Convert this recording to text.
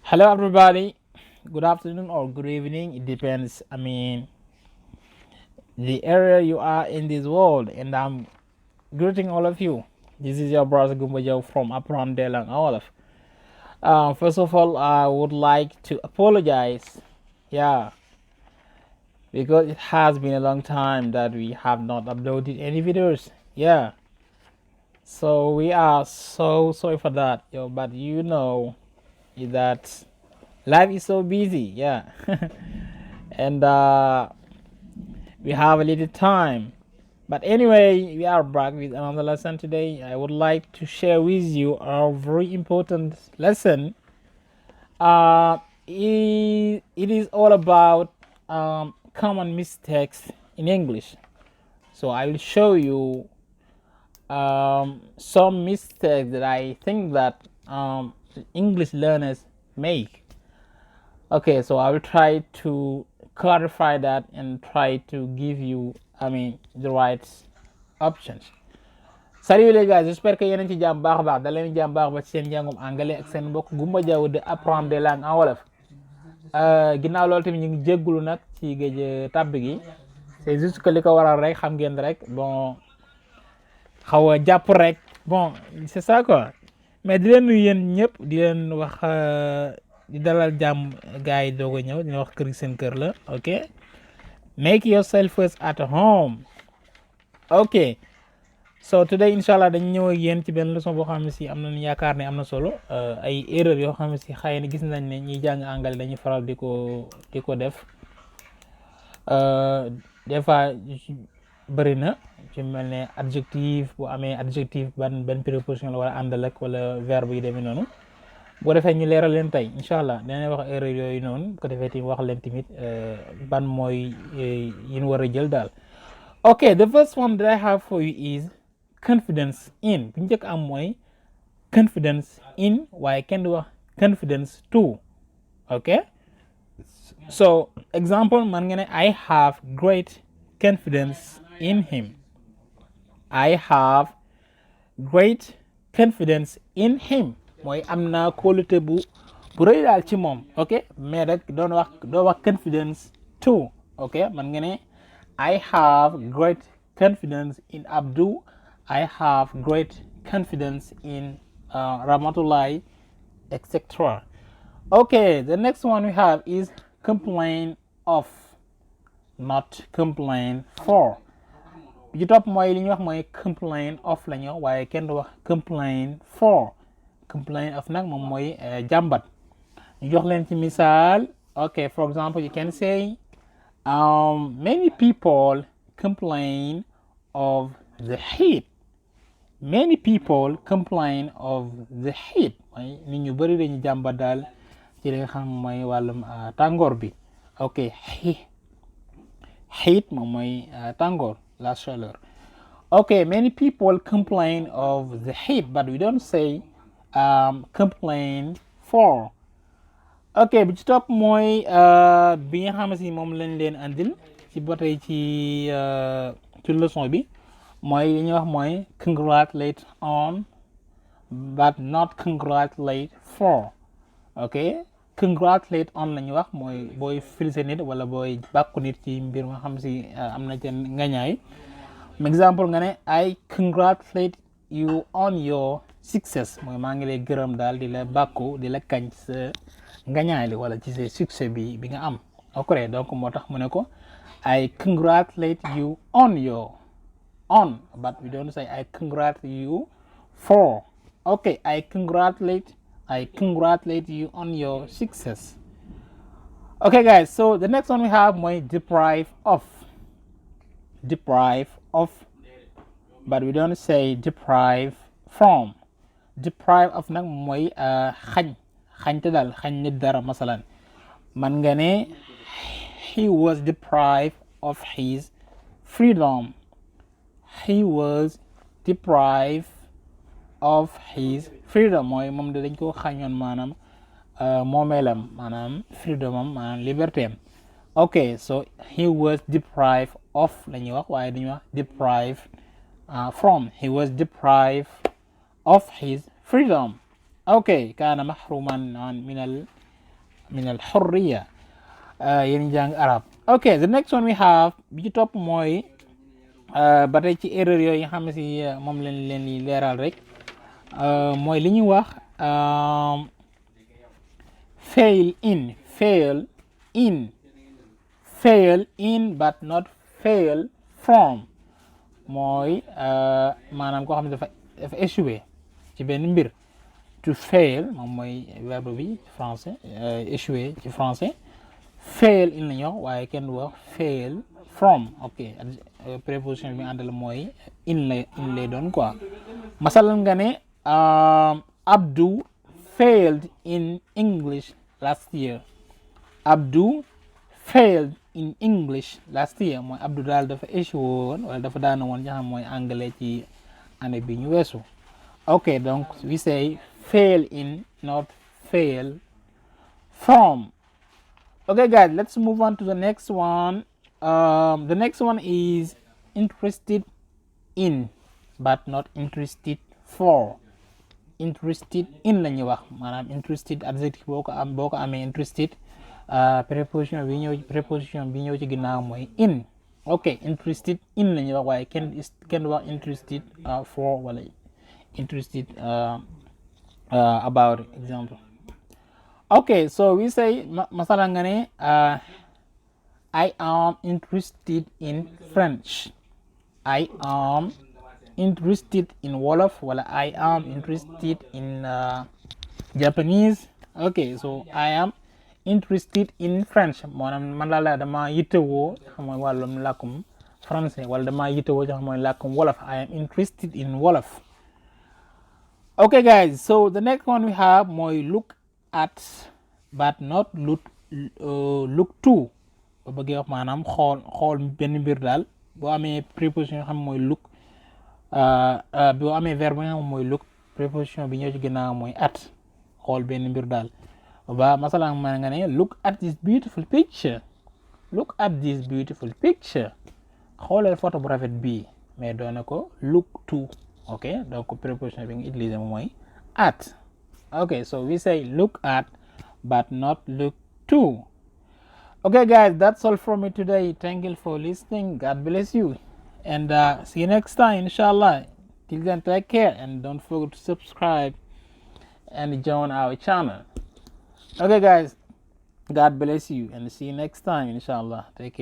Hello, everybody. Good afternoon or good evening. It depends. The area you are in this world, and I'm greeting all of you. This is your brother Gumbajo from Apron Delang Wolof. First of all, I would like to apologize. Yeah, because it has been a long time that we have not uploaded any videos. Yeah, so we are so sorry for that. But that life is so busy. Yeah, and we have a little time. But anyway, we are back with another lesson today. I would like to share with you a very important lesson. It is all about common mistakes in English. So I will show you some mistakes that I think that English learners make. Okay, so I will try to clarify that and try to give you, the right options. Salut les gars, j'espère que yéen a ngi ci jàmm baax a baax da leen jàmm baax ba ci seen njàngum anglais ak seen mbokk Gumba Jaw de apprendre des langues en wolof. Ginnaaw loolu tamit ñu ngi jéggulu nag ci géej tàbb gi, c'est juste que li ko waral rek xam ngeen rek bon xaw a jàpp rek bon c'est ça quoi. Mais di leen nuyu yéen ñëpp di leen wax di dalal jàmm gars yi doog a ñëw dina wax kër gi seen kër la. Ok, make yourself first at home. Ok, so today inshallah dañu ñëw ak yéen ci benn leçon boo xam ne si am nañu yaakaar ne am na solo, ay erreur yoo xam ne si xëy na gis nañ ne ñiy jàng anglais dañuy faral di ko def des fois bëri na ci mel ne adjectif bu amee adjectif ban préposition la wala àndal ak wala verbe yi demee noonu. boo defee ñu leeral leen tey inshallah dinañ wax erreur yooyu noonu ko defee tamit wax leen tamit ban mooy yin war a jël daal. Okay, the first one that I have for you is confidence in. bu njëkk am mooy confidence in waaye kenn du wax confidence to. Okay, so example man nga ne I have great confidence in him. I have great confidence in him mooy am naa kóolute bu rëy daal ci moom. Ok, mais rek doo wax confidence to. Ok, man nga ne I have great confidence in Abdou. I have great confidence in Ramatullah, etc. Okay, the next one we have is complain of, not complain for. bi ci topp mooy li ñuy wax mooy complain of la ñu wax waaye kenn du wax complain for. Complain of nag moom mooy jàmbat. ñu jox leen ci misaal. Okay, for example you can say many people complain of the heat. Many people complain of the heat mooy nit ñu bëri dañu jàmbat daal ci li nga xam mooy wàllum tàngoor bi. Ok, heat moom mooy tàngoor, la chaleur. Okay, many people complain of the heat but we don't say complain for. Ok, bi ci topp mooy bi nga xam si moom lañ leen andil ci ba tey ci leçon bi mooy li ñuy wax mooy congratulate on but not congratulate for. Ok, congratulate on la ñuy wax mooy booy féliciter nit wala booy bàkku nit ci mbir nga xam si am na ca ngañaay. Exemple nga ne I congratulate you on your success mooy maa ngi lay gërëm daal di la bàkku di la kañ sa ngañaay li wala ci sa succès bi nga am. Ok, donc moo tax mu ne ko I congratulate you on your but we don't say I congratulate you for. Okay, I congratulate you on your success. Okay guys, so the next one we have mooy deprive of, but we don't say deprive from. Deprive of nag mooy xañ te daal xañ nit dara. Masalan man nga ne he was deprived of his freedom. He was deprived of his freedom mooy moom de dañ ko xañoon maanaam moomeelam maanaam freedom am maanaam liberté am. Ok, so he was deprived of la ñuy wax waaye dañuy wax deprived from. He was deprived of his freedom. Ok, kaana mahruman min al min al hurriya yéen jàng arab. ok the next one we have bi ci topp mooy ba tey ci erreur yooyu nga xam ne si moom leen leen di leeral rek mooy li ñuy wax fail in but not fail from mooy maanaam koo xam ne dafa échoué ci benn mbir. to fail moom mooy verbe bi français échoué ci français. fail in la ñu wax waaye kenn du wax fail from. ok préposition bi àndal mooy in lay doon quoi. masalan nga ne Abdou failed in English last year. Abdou failed in English last year mooy Abdou daal dafa échoué woon wala dafa daana woon nga xam mooy anglais ci année bi ñu weesu. ok donc we say fail in not fail from. okay guys, let's move on to the next one. The next one is interested in but not interested for. interested in la ñuy wax maanaam interested adjectif boo ko amee interested préposition bi ñëw ci ginnaaw mooy in. ok interested in la ñuy wax waaye kenn wax interested for wala interested about example. okay so we say masala nga ne I am interested in French. I am interested in Wolof wala I am interested in Japanese. okay so I am interested in French maanaam man la dama yittewoo xam mooy wàllum làkkum français wala dama yittewoo xam mooy làkkum Wolof. I am interested in Wolof. okay guys, so the next one we have mooy look at but not look to. ba bëggee wax maanaam xool benn mbir daal boo amee préposition yoo xam mooy look boo amee verbe nga xam mooy look préposition bi ñëw ci ginnaaw mooy at xool benn mbir daal ba masalan ma nga ne look at this beautiful picture. look at this beautiful picture xoolal photo bu rafet bii mais doona ko look to. ok donc préposition bi nga utiliser moom mooy at. ok so we say look at but not look to. okay guys, that's all from me today. Thank you for listening. God bless you and see you next time inshallah. Till then, take care and don't forget to subscribe and join our channel. okay guys, God bless you and see you next time inshallah. Take care.